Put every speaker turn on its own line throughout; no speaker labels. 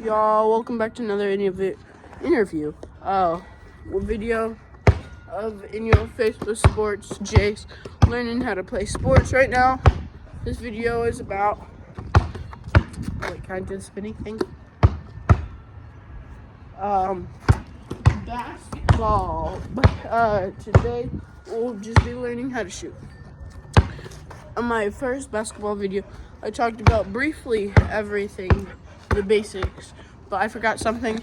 y'all? Welcome back to another interview. Video of in your Facebook Sports. Jake's learning how to play sports right now. This video is about kind of spinning thing. Basketball. Today we'll just be learning how to shoot. On my first basketball video, I talked about briefly everything, the basics, but I forgot something.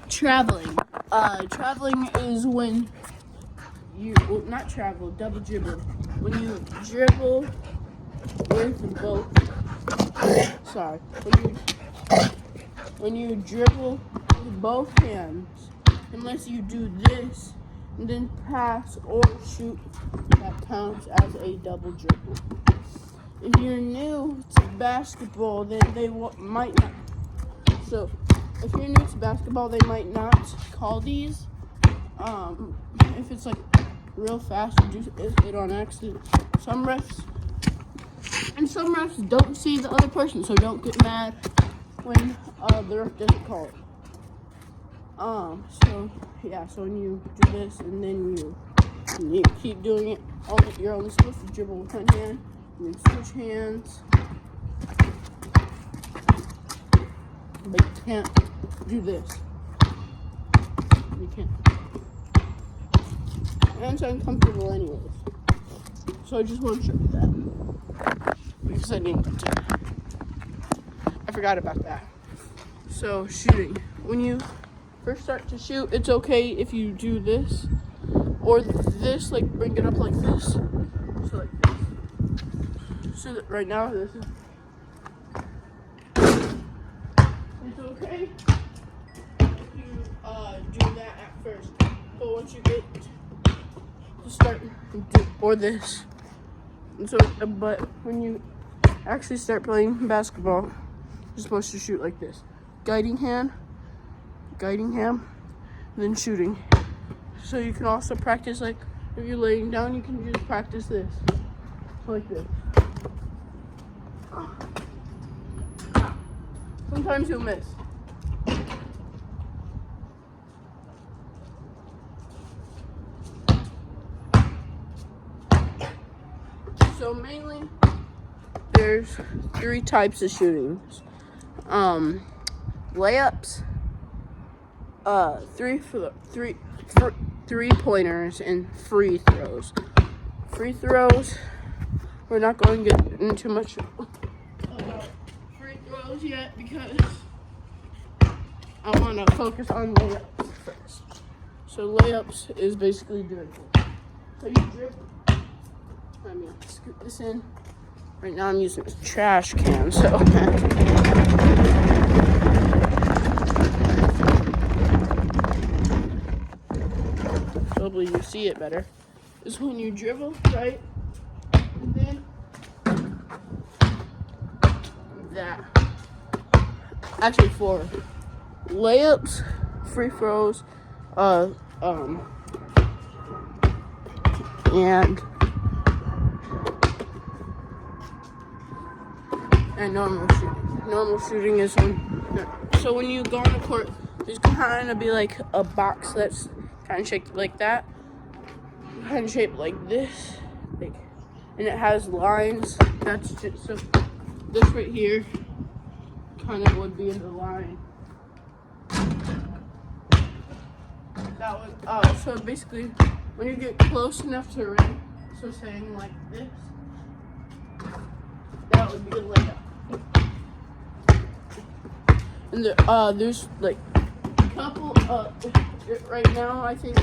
Traveling. Traveling is when you, not travel, double dribble. When you dribble with both, when you dribble with both hands, unless you do this and then pass or shoot, that counts as a double dribble. If you're new to basketball, then they might not. So, if you're new to basketball, they might not call these. If it's like real fast, you do it on accident. Some refs don't see the other person, so don't get mad when the ref doesn't call it. So when you do this and then you keep doing it, you're only supposed to dribble with one hand. And then switch hands. But you can't do this. You can't. And it's uncomfortable anyways. So I just want to show you that. Because I forgot about that. So shooting. When you first start to shoot, it's okay if you do this. Or this, like bring it up like this. So like this. So that right now this is, it's okay if you do that at first, but once you get to start or this, and so but when you actually start playing basketball, you're supposed to shoot like this: guiding hand, and then shooting. So you can also practice, like if you're laying down, you can just practice this, like this. Sometimes you'll miss. So mainly, there's 3 types of shootings. Layups, 3-pointers, and free throws. Free throws, we're not going to get into much yet because I want to focus on layups first. So layups is basically doing it. So you dribble. Let me scoot this in. Right now I'm using a trash can, so probably you see it better. Is when you dribble, right? And then that. Actually 4. Layups, free throws, and normal shooting. Normal shooting is when you go on the court, there's kind of be like a box that's kind of shaped like that, kind of shaped like this, and it has lines. That's just so this right here kind of would be in the line. That would so basically when you get close enough to rim, so saying like this, that would be a layup. And there's like a couple right now I think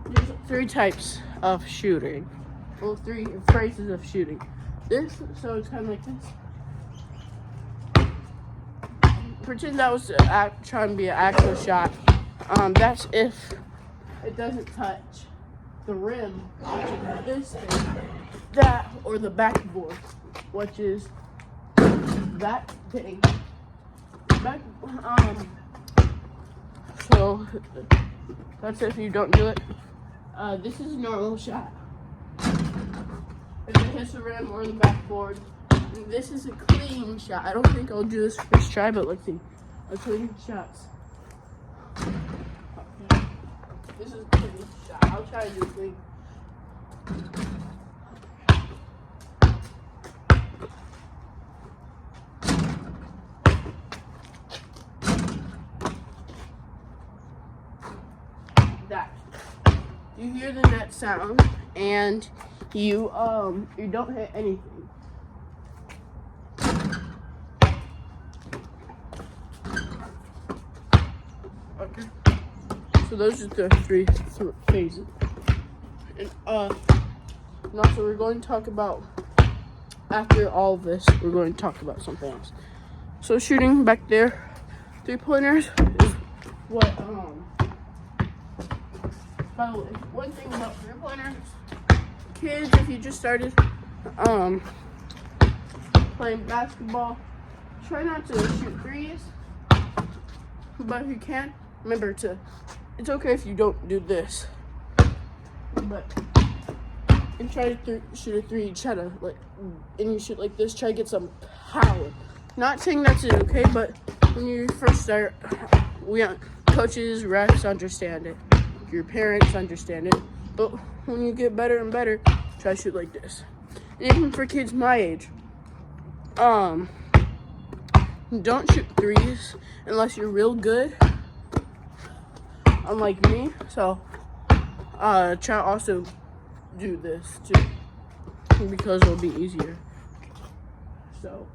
there's 3 types of shooting. Well, 3 phrases of shooting. This, so it's kind of like this. Pretend that was trying to be an actual shot. That's if it doesn't touch the rim, which is this thing, that, or the backboard, which is that thing. So that's if you don't do it. This is a normal shot. If it hits the rim or the backboard, This is a clean shot. I don't think I'll do this first try, but let's see. a clean shots. Okay. This is a clean shot. I'll try to do clean. That. You hear the net sound and you don't hit anything. Okay. So those are the three phases. And also we're going to talk about, after all of this, we're going to talk about something else. So shooting back there, 3-pointers is what by the way, one thing about 3-pointers, kids, if you just started playing basketball, try not to shoot threes, but if you can, remember to, it's okay if you don't do this, but, and try to shoot a three, try to, like, and you shoot like this, try to get some power. Not saying that's okay, but when you first start, coaches, refs understand it. Your parents understand it. But when you get better and better, try to shoot like this. And even for kids my age, don't shoot threes unless you're real good, unlike me. So, try to also do this too, because it'll be easier. So,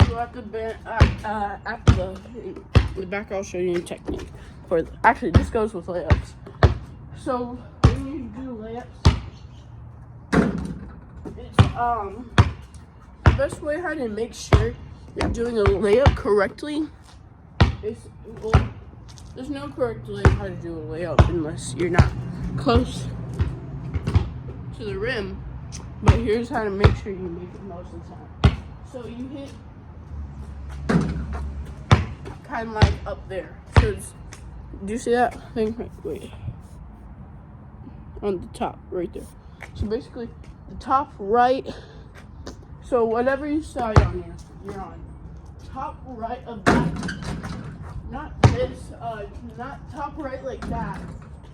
so at the back, I'll show you a technique. Actually, this goes with layups. So when you do layups, it's the best way how to make sure you're doing a layup correctly is, well, there's no correct way how to do a layup unless you're not close to the rim. But here's how to make sure you make it most of the time. So you hit kind of like up there. So do you see that thing? Wait. On the top, right there. So basically, the top right. So whatever you side on here, you're on. Top right of that. Not this, not top right like that.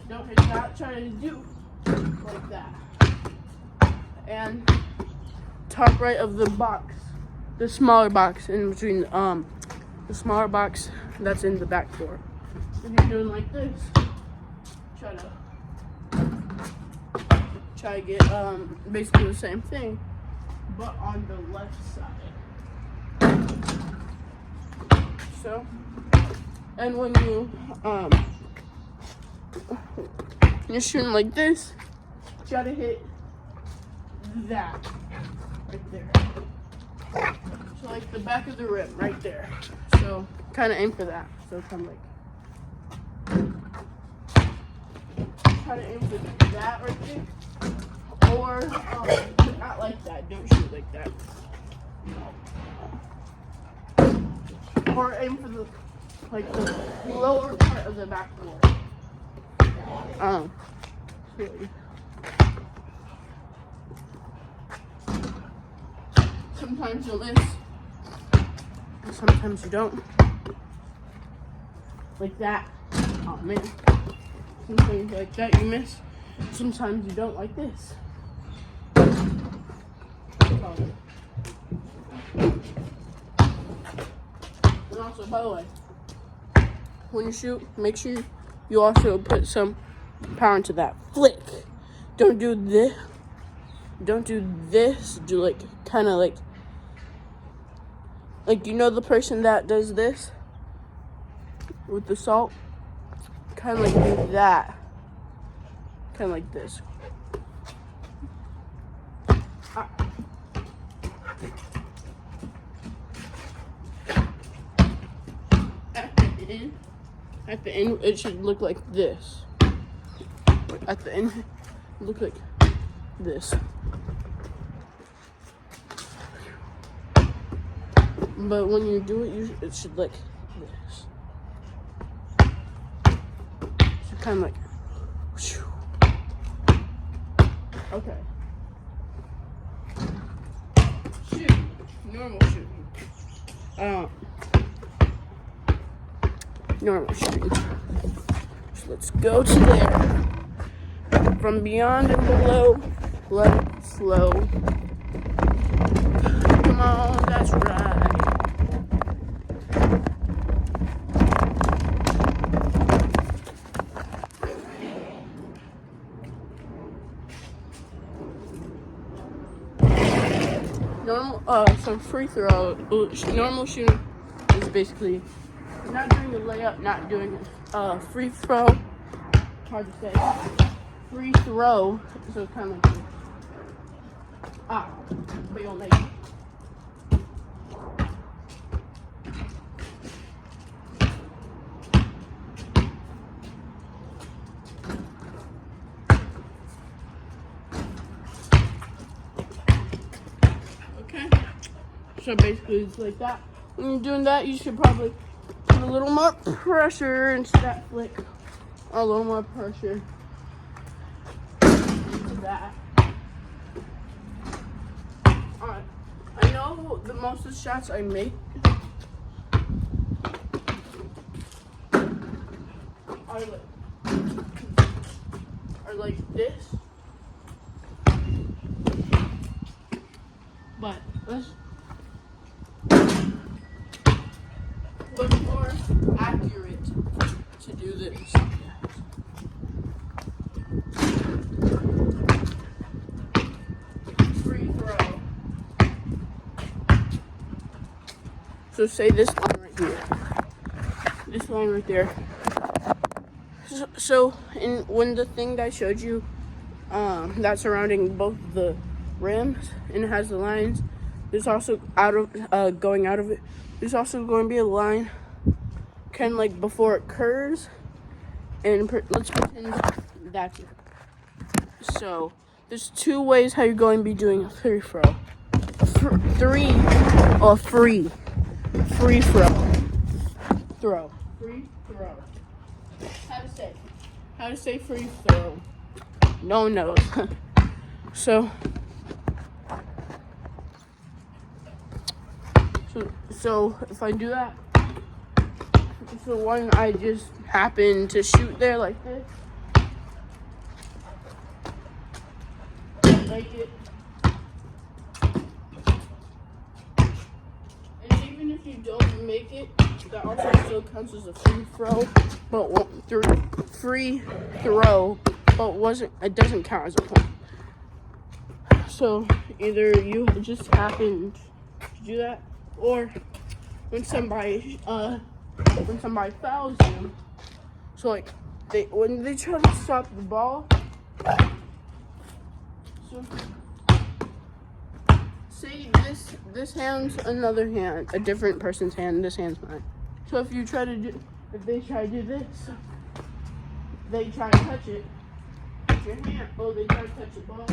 Don't hit that. Try to do like that. And top right of the box, the smaller box in between, the smaller box that's in the back door. If you're doing like this, try to get basically the same thing, but on the left side. So, and when you're shooting like this, try to hit that right there. So like the back of the rim right there. So kind of aim for that. So kind of like try to aim for that right there. Or not like that. Don't shoot like that. Or aim for the lower part of the backboard. Sometimes you'll miss, and sometimes you don't. Like that. Oh man. Sometimes like that you miss. Sometimes you don't, like this. And also, by the way, when you shoot, make sure you also put some power into that flick. Don't do this. Don't do this. Do like kind of like you know the person that does this with the salt? Kind of like do that. Kind of like this. At the end, it should look like this. At the end, look like this. But when you do it, it should look this. So kind of like, whoosh. Okay. Shoot. You know normal shooting. Normal shooting. So let's go to there. From beyond and below, let slow. Come on, that's right. Normal, some free throw. Normal shooting is basically not doing a layup, not doing a free throw. Hard to say. Free throw, so it's kind of like but you'll make it. Okay, so basically it's like that. When you're doing that, you should probably put a little more pressure into that flick. A little more pressure into that. Alright, I know the most of the shots I make are like this. But let's look more accurate to do this. Free throw. So say this line right here. This line right there. So when the thing that I showed you, that's surrounding both the rims and it has the lines, there's also going out of it. There's also going to be a line, kind of like before it curves, and let's pretend that's it. So there's two ways how you're going to be doing a free throw. Free throw. How to say free throw. No one knows. So if I do that, so when I just happen to shoot there like this, make it. And even if you don't make it, that also still counts as a free throw, it doesn't count as a point. So either you just happened to do that, or when somebody fouls you, so like when they try to stop the ball, so say this hand's another hand, a different person's hand, this hand's mine. So if they try to do this, they try to touch it, your hand, they try to touch the ball,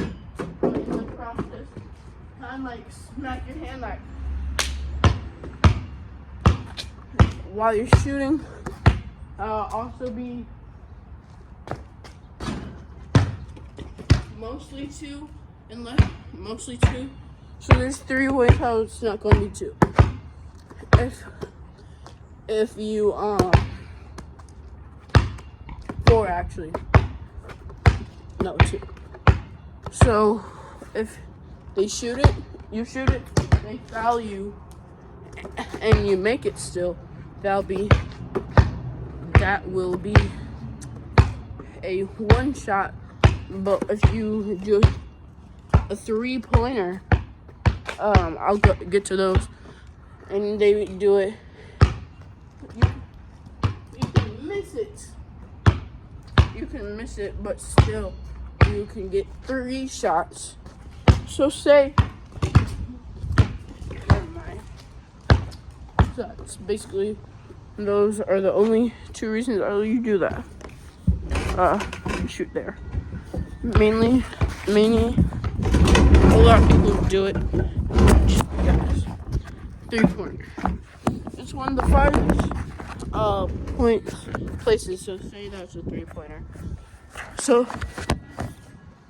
but in the process, kind of like smack your hand like while you're shooting. Also be mostly two. So there's three ways how it's not going to be two. If you four actually. No, two. So if they shoot it, you shoot it, they foul you, and you make it still, that will be a one shot. But if you do a 3-pointer, I'll get to those, and they do it. You can miss it, but still you can get 3 shots. So say, never mind. So that's basically, those are the only 2 reasons why you do that. Shoot there. Mainly, a lot of people do it. Guys, 3-pointer. It's one of the farthest places. So say that's a 3-pointer. So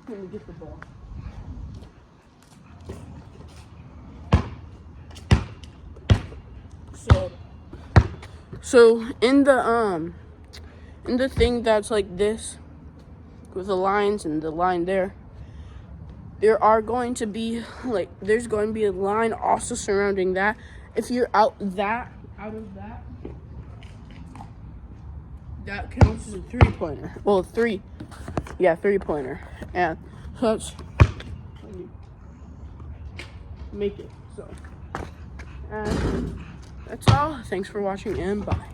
let me get the ball. So in the thing that's like this, with the lines and the line there are going to be like, there's going to be a line also surrounding that. If you're out of that, that counts as a 3-pointer. Well, 3-pointer. And so that's how you make it. So, and that's all. Thanks for watching and bye.